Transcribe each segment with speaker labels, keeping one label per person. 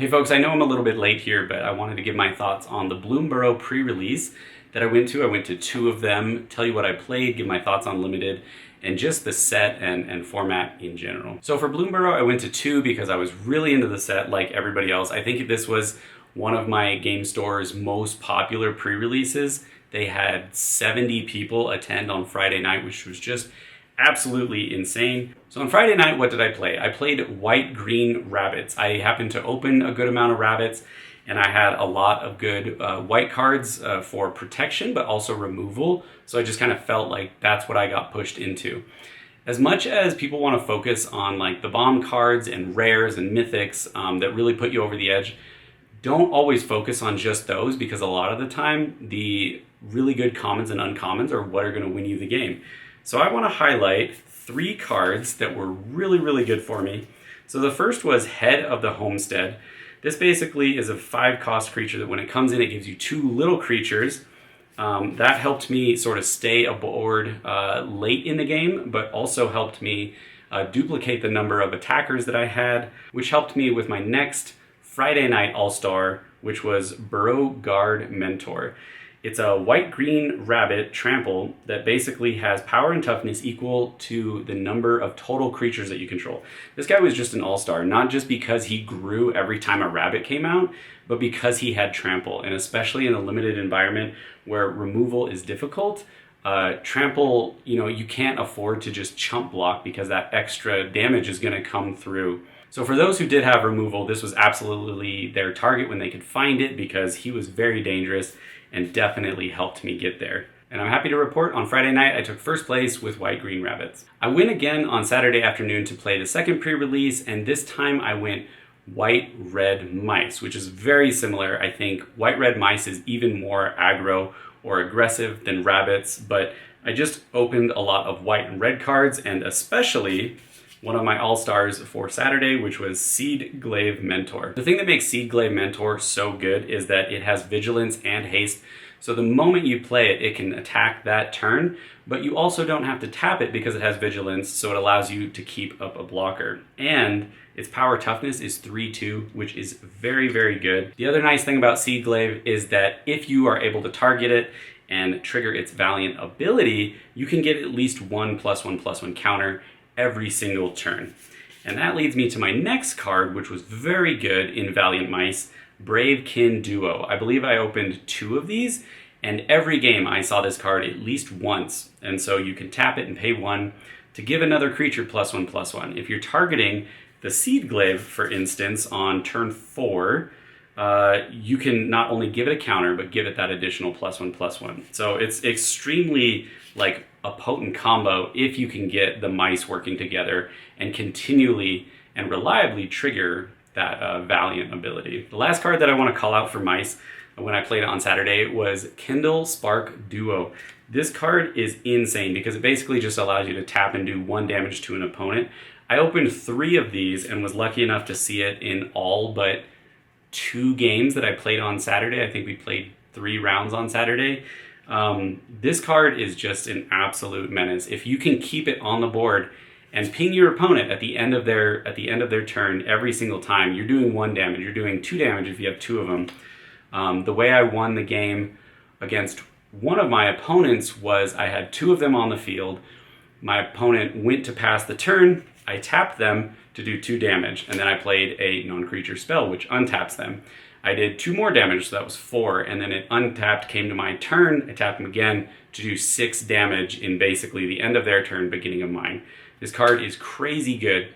Speaker 1: Hey folks, I know I'm a little bit late here, but I wanted to give my thoughts on the Bloomburrow Prerelease that I went to. I went to two of them, tell you what I played, give my thoughts on Limited, and just the set and format in general. So for Bloomburrow, I went to two because I was really into the set like everybody else. I think this was one of my game store's most popular pre-releases. They had 70 people attend on Friday night, which was just absolutely insane. So on Friday night, what did I play? I played white-green rabbits. I happened to open a good amount of rabbits, and I had a lot of good white cards for protection, but also removal. So I just kind of felt like that's what I got pushed into. As much as people want to focus on like the bomb cards and rares and mythics that really put you over the edge, don't always focus on just those, because a lot of the time, the really good commons and uncommons are what are going to win you the game. So I want to highlight three cards that were really, really good for me. So the first was Head of the Homestead. This basically is a 5-cost creature that when it comes in, it gives you 2 little creatures. That helped me sort of stay aboard late in the game, but also helped me duplicate the number of attackers that I had, which helped me with my next Friday night All-Star, which was Burrow Mentor. It's a white-green rabbit trample that basically has power and toughness equal to the number of total creatures that you control. This guy was just an all-star, not just because he grew every time a rabbit came out, but because he had trample. And especially in a limited environment where removal is difficult, trample, you can't afford to just chump block because that extra damage is going to come through. So for those who did have removal, this was absolutely their target when they could find it, because he was very dangerous and definitely helped me get there. And I'm happy to report on Friday night I took first place with white-green rabbits. I went again on Saturday afternoon to play the second pre-release, and this time I went white-red mice, which is very similar. I think white-red mice is even more aggro or aggressive than rabbits, but I just opened a lot of white and red cards, and especially one of my all-stars for Saturday, which was Seedglaive Mentor. The thing that makes Seedglaive Mentor so good is that it has vigilance and haste. So the moment you play it, it can attack that turn, but you also don't have to tap it because it has vigilance, so it allows you to keep up a blocker. And its power toughness is 3/2, which is very, very good. The other nice thing about Seedglaive is that if you are able to target it and trigger its Valiant ability, you can get at least 1+1/+1 counter every single turn. And that leads me to my next card, which was very good in Valiant Mice, Brave Kin Duo. I believe I opened 2 of these, and every game I saw this card at least once. And so you can tap it and pay 1 to give another creature +1/+1. If you're targeting the Seedglaive, for instance, on turn 4, you can not only give it a counter, but give it that additional +1/+1. So it's extremely like a potent combo if you can get the mice working together and continually and reliably trigger that Valiant ability. The last card that I want to call out for mice when I played it on Saturday was Kindle Spark Duo. This card is insane because it basically just allows you to tap and do 1 damage to an opponent. I opened 3 of these and was lucky enough to see it in all but 2 games that I played on Saturday. I think we played 3 rounds on Saturday. This card is just an absolute menace. If you can keep it on the board and ping your opponent at the end of their turn every single time, you're doing 1 damage. You're doing 2 damage if you have 2 of them. The way I won the game against one of my opponents was I had 2 of them on the field. My opponent went to pass the turn. I tapped them to do 2 damage, and then I played a non-creature spell, which untaps them. I did 2 more damage, so that was 4, and then it untapped, came to my turn, I tapped them again to do 6 damage in basically the end of their turn, beginning of mine. This card is crazy good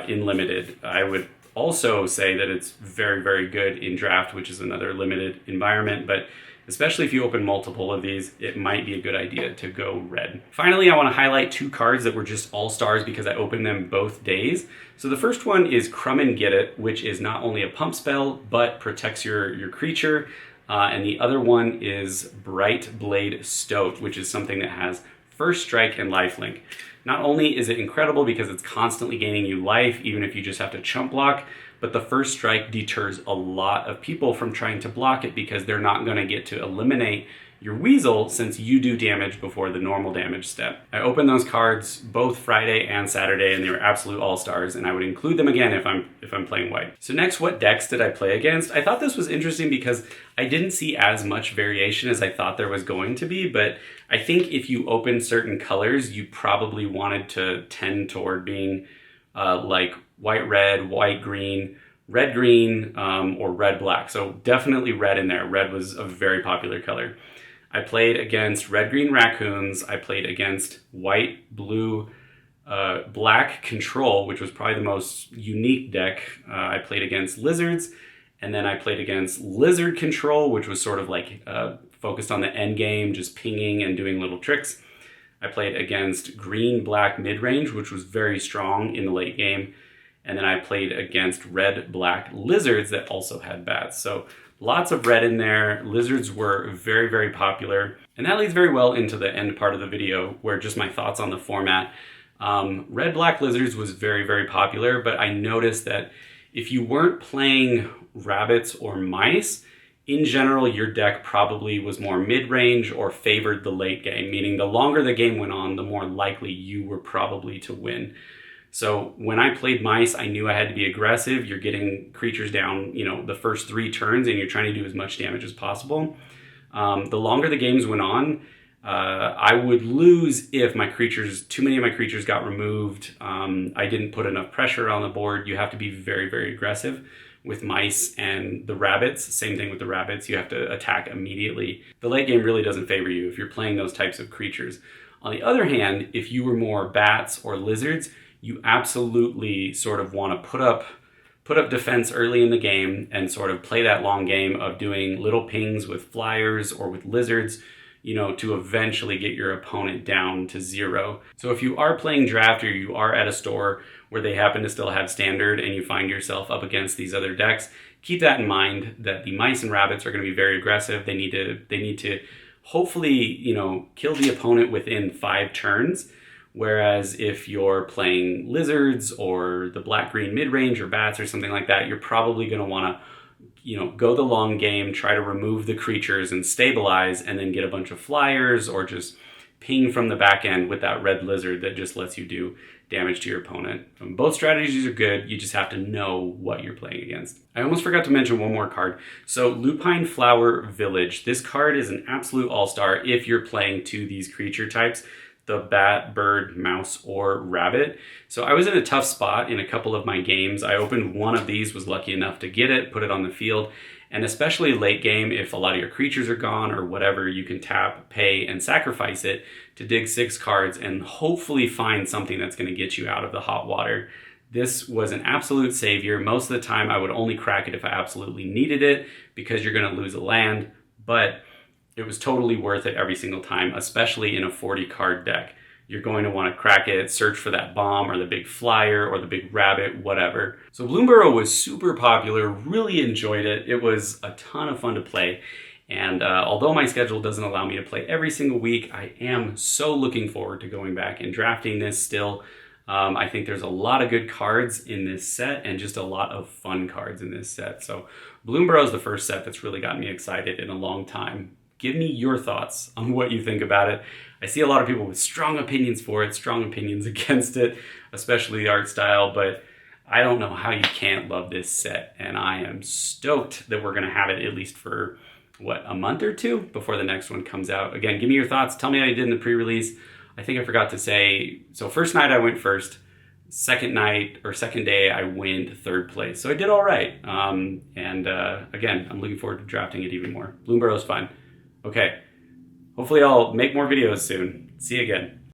Speaker 1: in Limited. I would also say that it's very, very good in Draft, which is another limited environment, but especially if you open multiple of these, it might be a good idea to go red. Finally, I want to highlight 2 cards that were just all-stars because I opened them both days. So the first one is Crumb and Get It, which is not only a pump spell, but protects your creature. And the other one is Bright Blade Stoat, which is something that has First Strike and Lifelink. Not only is it incredible because it's constantly gaining you life, even if you just have to chump block, but the First Strike deters a lot of people from trying to block it because they're not going to get to eliminate your weasel since you do damage before the normal damage step. I opened those cards both Friday and Saturday, and they were absolute all-stars, and I would include them again if I'm playing white. So next, what decks did I play against? I thought this was interesting because I didn't see as much variation as I thought there was going to be, but I think if you open certain colors, you probably wanted to tend toward being like white-red, white-green, red-green, or red-black. So definitely red in there. Red was a very popular color. I played against red-green raccoons. I played against white-blue black control, which was probably the most unique deck. I played against lizards, and then I played against lizard control, which was sort of like focused on the end game, just pinging and doing little tricks. I played against green-black mid-range, which was very strong in the late game. And then I played against red-black lizards that also had bats. So lots of red in there. Lizards were very, very popular. And that leads very well into the end part of the video, where just my thoughts on the format. Red-black lizards was very, very popular, but I noticed that if you weren't playing rabbits or mice, in general, your deck probably was more mid-range or favored the late game, meaning the longer the game went on, the more likely you were probably to win. So when I played mice, I knew I had to be aggressive. You're getting creatures down, the first 3 turns, and you're trying to do as much damage as possible. The longer the games went on, I would lose if too many of my creatures got removed. I didn't put enough pressure on the board. You have to be very, very aggressive. With mice and the rabbits, same thing with the rabbits, you have to attack immediately. The late game really doesn't favor you if you're playing those types of creatures. On the other hand, if you were more bats or lizards, you absolutely sort of want to put up defense early in the game and sort of play that long game of doing little pings with flyers or with lizards, to eventually get your opponent down to 0. So if you are playing draft or you are at a store where they happen to still have standard and you find yourself up against these other decks, keep that in mind that the mice and rabbits are going to be very aggressive. They need to hopefully, kill the opponent within 5 turns. Whereas if you're playing lizards or the black-green mid-range or bats or something like that, you're probably going to want to go the long game, try to remove the creatures and stabilize, and then get a bunch of flyers or just ping from the back end with that red lizard that just lets you do damage to your opponent. Both strategies are good. You just have to know what you're playing against. I almost forgot to mention one more card. So Lupine Flower Village. This card is an absolute all-star if you're playing 2 of these creature types, the bat, bird, mouse, or rabbit. So I was in a tough spot in a couple of my games. I opened one of these, was lucky enough to get it, put it on the field, and especially late game, if a lot of your creatures are gone or whatever, you can tap, pay, and sacrifice it to dig 6 cards and hopefully find something that's going to get you out of the hot water. This was an absolute savior. Most of the time, I would only crack it if I absolutely needed it because you're going to lose a land, but it was totally worth it every single time, especially in a 40-card deck. You're going to want to crack it, search for that bomb or the big flyer or the big rabbit, whatever. So Bloomburrow was super popular, really enjoyed it. It was a ton of fun to play. And although my schedule doesn't allow me to play every single week, I am so looking forward to going back and drafting this still. I think there's a lot of good cards in this set and just a lot of fun cards in this set. So Bloomburrow is the first set that's really gotten me excited in a long time. Give me your thoughts on what you think about it. I see a lot of people with strong opinions for it, strong opinions against it, especially the art style, but I don't know how you can't love this set, and I am stoked that we're going to have it at least for, a month or 2 before the next one comes out. Again, give me your thoughts. Tell me how you did in the pre-release. I think I forgot to say, so first night I went first. Second day, I went 3rd place. So I did all right. Again, I'm looking forward to drafting it even more. Bloomburrow's fun. Okay, hopefully I'll make more videos soon. See you again.